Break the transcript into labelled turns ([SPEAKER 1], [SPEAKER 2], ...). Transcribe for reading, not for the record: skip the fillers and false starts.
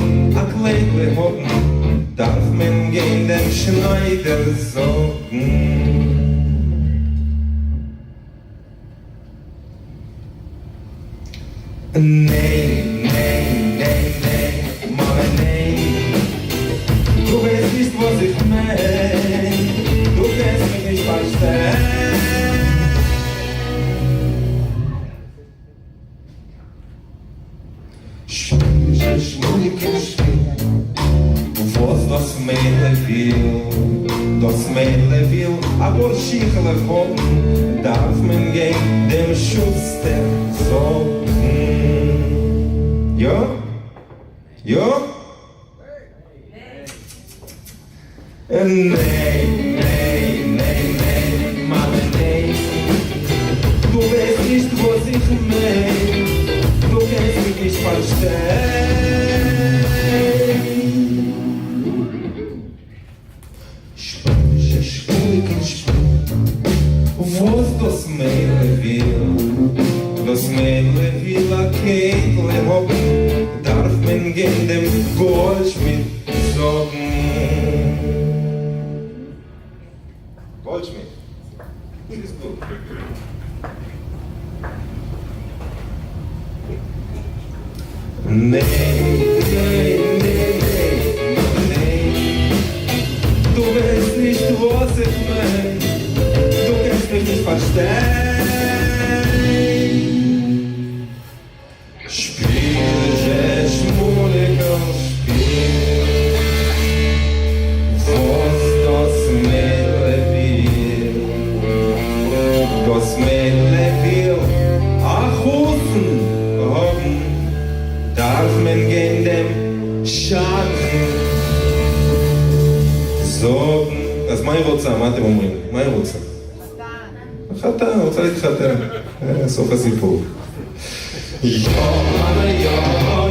[SPEAKER 1] will a Kleidle haben, darf man gehen dem Schneider sagen. Nein, nein, nein, nein, Mama, nein. Du weißt nicht, was ich mein, du kannst mich nicht verstehen. Schmuckig, was das Mädel will, das Mädel will, aber Schichle haben, darf man gehen dem Schuster sagen. Ja? Ja? Nein, nein, nein, nein, Mama, nein. Du weißt nicht, was ich mein, du kannst mich nicht verstehen. Spanische Schmucken, was das Mädel will, das Mädel will a Kehle haben, darf man gehen dem Goldschmied sagen. Goldschmied, ist gut. Nein, nein, nein, nein, du weißt nicht, was ich mein, du kannst mich nicht verstehen. Spiel, Schmuliger, Spiel, was das Mädel will, das Mädel will, ach, Hosen haben, darf man gehen dem Schatten sagen. אז מה היא רוצה? מה אתם אומרים? מה היא רוצה? חתן, רוצה להתחתן. סוף הסיפור. יום, יום